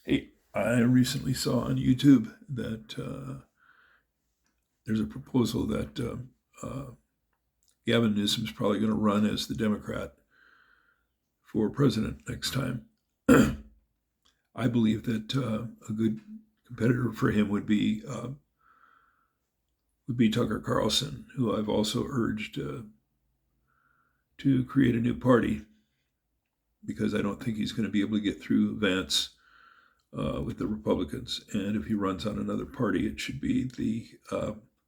Hey, I recently saw on YouTube that there's a proposal that Gavin Newsom's probably going to run as the Democrat for president next time. I believe that a good competitor for him would be Tucker Carlson, who I've also urged to create a new party because I don't think he's going to be able to get through Vance with the Republicans. And if he runs on another party, it should be the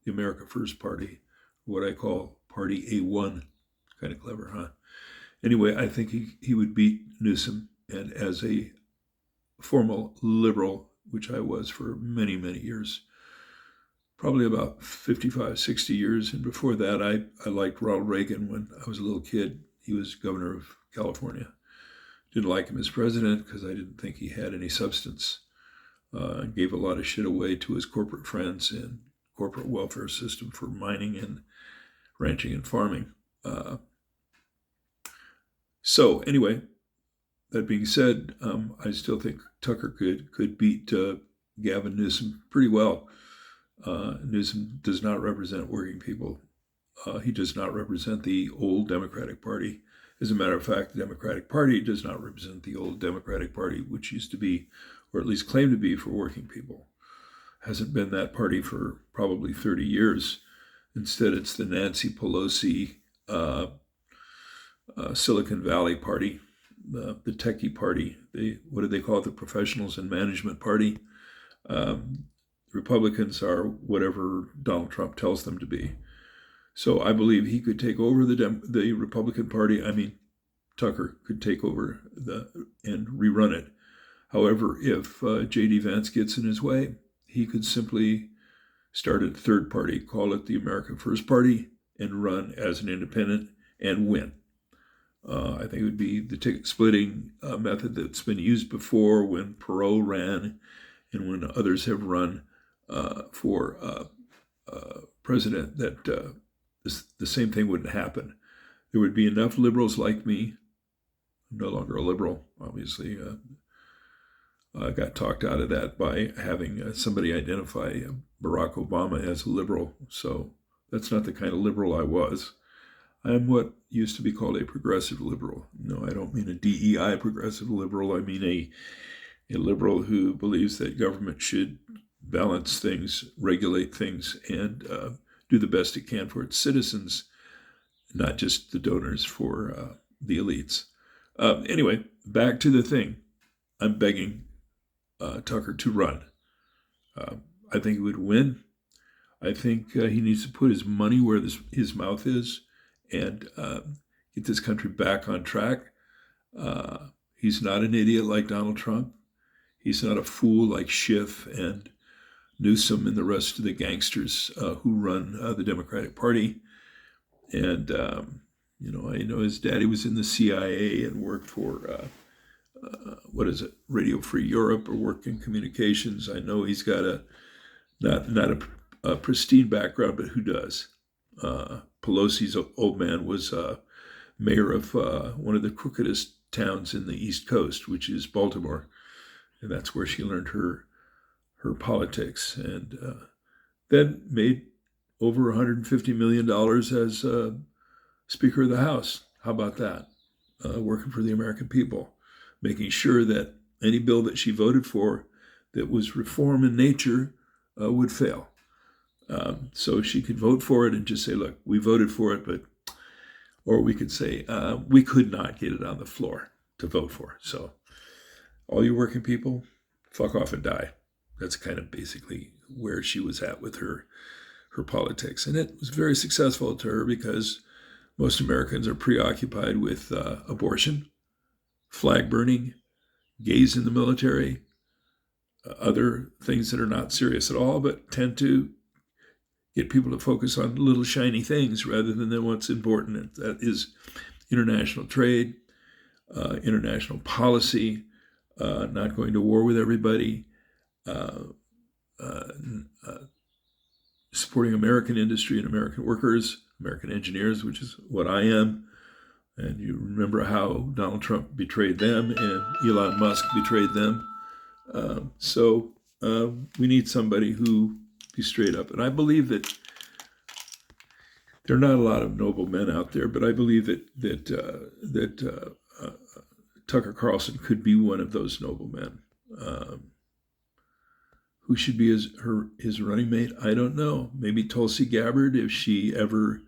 America First Party, what I call Party A1. Kind of clever, huh? Anyway, I think he would beat Newsom. And as a formal liberal, which I was for many, many years, probably about 55, 60 years. And before that, I liked Ronald Reagan when I was a little kid. He was governor of California. Didn't like him as president because I didn't think he had any substance. Gave a lot of shit away to his corporate friends and corporate welfare system for mining and ranching and farming. So anyway, that being said, I still think Tucker could beat Gavin Newsom pretty well. Newsom does not represent working people. He does not represent the old Democratic Party. As a matter of fact, the Democratic Party does not represent the old Democratic Party, which used to be, or at least claimed to be, for working people. Hasn't been that party for probably 30 years. Instead, it's the Nancy Pelosi Silicon Valley Party, the techie party. What do they call it? The Professionals and Management Party. Republicans are whatever Donald Trump tells them to be. So I believe he could take over the Republican Party. I mean, Tucker could take over and rerun it. However, if J.D. Vance gets in his way, he could simply start a third party, call it the America First Party, and run as an independent and win. I think it would be the ticket splitting method that's been used before when Perot ran and when others have run for president, that the same thing wouldn't happen. There would be enough liberals like me. I'm no longer a liberal, obviously. I got talked out of that by having somebody identify Barack Obama as a liberal. So that's not the kind of liberal I was. I am what used to be called a progressive liberal. No, I don't mean a DEI progressive liberal. I mean a liberal who believes that government should balance things, regulate things, and do the best it can for its citizens, not just the donors for the elites. Anyway, back to the thing. I'm begging Tucker to run. I think he would win. I think he needs to put his money where his mouth is and get this country back on track. He's not an idiot like Donald Trump. He's not a fool like Schiff and Newsom and the rest of the gangsters who run the Democratic Party. And, I know his daddy was in the CIA and worked for, Radio Free Europe, or worked in communications. I know he's got not a pristine background, but who does? Pelosi's old man was mayor of one of the crookedest towns in the East Coast, which is Baltimore. And that's where she learned her politics, and then made over $150 million as Speaker of the House. How about that? Working for the American people, making sure that any bill that she voted for that was reform in nature would fail. So she could vote for it and just say, look, we voted for it, or we could say, we could not get it on the floor to vote for. So all you working people, fuck off and die. That's kind of basically where she was at with her politics. And it was very successful to her because most Americans are preoccupied with abortion, flag burning, gays in the military, other things that are not serious at all, but tend to get people to focus on little shiny things rather than what's important. That is international trade, international policy, not going to war with everybody, supporting American industry and American workers, American engineers, which is what I am. And you remember how Donald Trump betrayed them and Elon Musk betrayed them. So we need somebody who be straight up. And I believe that there are not a lot of noble men out there, but I believe that Tucker Carlson could be one of those noble men. Who should be his running mate? I don't know. Maybe Tulsi Gabbard, if she ever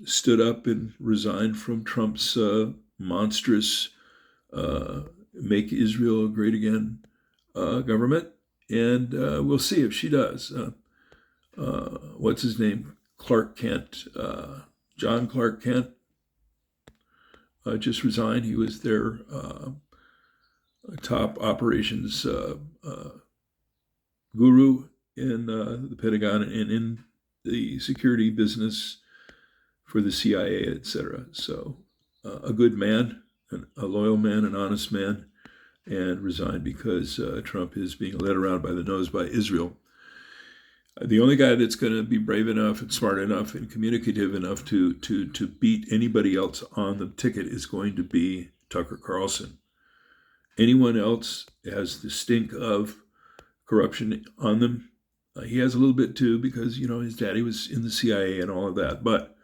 stood up and resigned from Trump's monstrous "Make Israel Great Again" government, and we'll see if she does. What's his name? Clark Kent, John Clark Kent, just resigned. He was their top operations guru in the Pentagon and in the security business for the CIA, etc. So a good man, a loyal man, an honest man, and resigned because Trump is being led around by the nose by Israel. The only guy that's going to be brave enough and smart enough and communicative enough to beat anybody else on the ticket is going to be Tucker Carlson. Anyone else has the stink of corruption on them. He has a little bit too because, his daddy was in the CIA and all of that. But